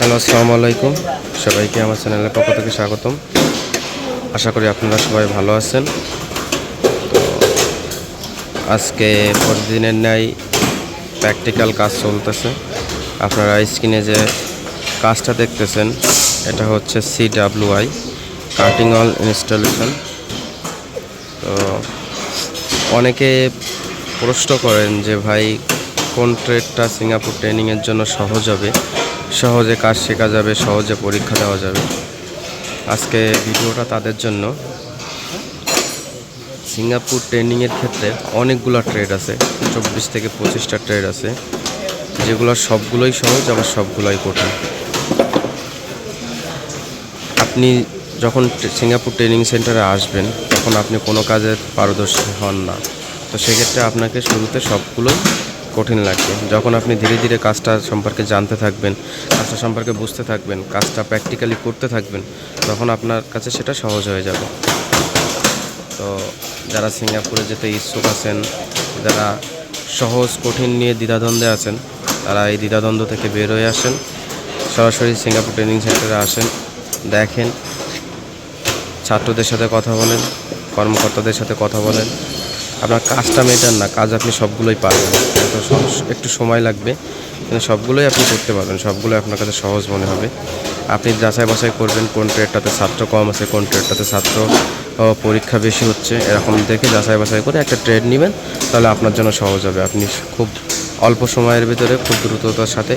Hello, আসসালামু আলাইকুম। সবাইকে আমার চ্যানেলের পক্ষ থেকে স্বাগতম। আশা করি আপনারা সবাই ভালো আছেন। তো আজকে প্রতিদিনের ন্যায় প্র্যাকটিক্যাল কাজ চলতেছে। আপনারা স্ক্রিনে যে কাজটা দেখতেছেন এটা হচ্ছে CWI কাটিং অল ইনস্টলেশন। তো অনেকে প্রশ্ন করেন যে ভাই কোন ট্রেডটা সিঙ্গাপুর ট্রেনিংয়ের জন্য সহজ হবে, সহজে কাজ শেখা যাবে, সহজে পরীক্ষা দেওয়া যাবে। আজকে ভিডিওটা তাদের জন্য। সিঙ্গাপুর ট্রেনিংয়ের ক্ষেত্রে অনেকগুলো ট্রেড আছে, 24 থেকে 25টা ট্রেড আছে, যেগুলো সবগুলোই সহজ আবার সবগুলোই কঠিন। আপনি যখন সিঙ্গাপুর ট্রেনিং সেন্টারে আসবেন তখন আপনি কোনো কাজে পারদর্শী হন না, তো সেক্ষেত্রে আপনাকে শুরুতে সবগুলোই কঠিন লাগবে। যখন আপনি ধীরে ধীরে কাজটা সম্পর্কে জানতে থাকবেন, কাজটা সম্পর্কে বুঝতে থাকবেন, কাজটা প্র্যাকটিক্যালি করতে থাকবেন, তখন আপনার কাছে সেটা সহজ হয়ে যাবে। তো যারা সিঙ্গাপুরে যেতে ইচ্ছুক আছেন, যারা সহজ কঠিন নিয়ে দ্বিধাদ্বন্দ্বে আছেন, তারা এই দ্বিধাদ্বন্দ্ব থেকে বের হয়ে আসেন, সরাসরি সিঙ্গাপুর ট্রেনিং সেন্টারে আসেন, দেখেন, ছাত্রদের সাথে কথা বলেন, কর্মকর্তাদের সাথে কথা বলেন। আপনার কাজটা মেটার না, কাজ আপনি সবগুলোই পারবেন, একটু সময় লাগবে, কিন্তু সবগুলোই আপনি করতে পারবেন, সবগুলোই আপনার কাছে সহজ মনে হবে। আপনি যাচাই বাছাই করবেন কোন ট্রেডটাতে ছাত্র কম আছে, কোন ট্রেডটাতে ছাত্র পরীক্ষা বেশি হচ্ছে, এরকম দেখে যাচাই বাছাই করে একটা ট্রেড নেবেন, তাহলে আপনার জন্য সহজ হবে। আপনি খুব অল্প সময়ের ভিতরে খুব দ্রুততার সাথে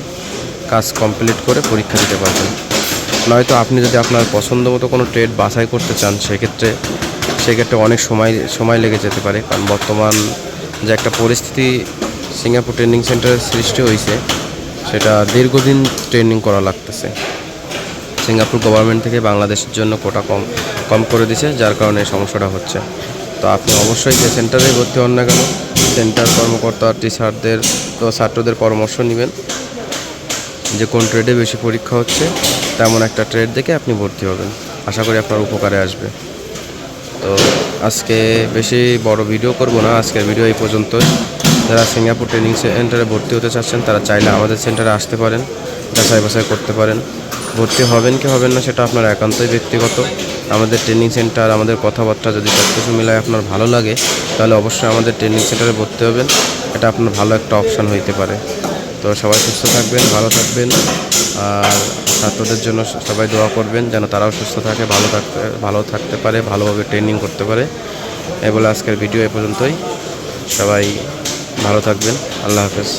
কাজ কমপ্লিট করে পরীক্ষা দিতে পারবেন। নয়তো আপনি যদি আপনার পছন্দ মতো কোনো ট্রেড বাছাই করতে চান, সেক্ষেত্রে অনেক সময় লেগে যেতে পারে। কারণ বর্তমান যে একটা পরিস্থিতি সিঙ্গাপুর ট্রেনিং সেন্টারের সৃষ্টি হয়েছে, সেটা দীর্ঘদিন ট্রেনিং করা লাগতেছে। সিঙ্গাপুর গভর্নমেন্ট থেকে বাংলাদেশের জন্য কোটা কম করে দিছে, যার কারণে এই সমস্যাটা হচ্ছে। তো আপনি অবশ্যই যে সেন্টারে ভর্তি হন না কেন, সেন্টার কর্মকর্তা টিচারদের তো ছাত্রদের পরামর্শ নেবেন যে কোন ট্রেডে বেশি পরীক্ষা হচ্ছে, তেমন একটা ট্রেড দেখে আপনি ভর্তি হবেন। আশা করি আপনার উপকারে আসবে। তো আজকে বেশি বড় ভিডিও করব না, আজকের ভিডিও এই পর্যন্তই। যারা সিঙ্গাপুর ট্রেনিং সেন্টারে ভর্তি হতে চাচ্ছেন তারা চাইলে আমাদের সেন্টারে আসতে পারেন, যাচাই বাছাই করতে পারেন। ভর্তি হবেন কি হবেন না সেটা আপনার একান্তই ব্যক্তিগত। আমাদের ট্রেনিং সেন্টার, আমাদের কথাবার্তা যদি সব কিছু মিলায় আপনার ভালো লাগে, তাহলে অবশ্যই আমাদের ট্রেনিং সেন্টারে ভর্তি হবেন। এটা আপনার ভালো একটা অপশান হইতে পারে। তো সবাই সুস্থ থাকবেন, ভালো থাকবেন, আর ছাত্রদের জন্য সবাই দোয়া করবেন যেন তারাও সুস্থ থাকে, ভালো থাকতে পারে, ভালোভাবে ট্রেনিং করতে পারে। এই বলে আজকের ভিডিও এ পর্যন্তই। সবাই ভালো থাকবেন। আল্লাহ হাফেজ।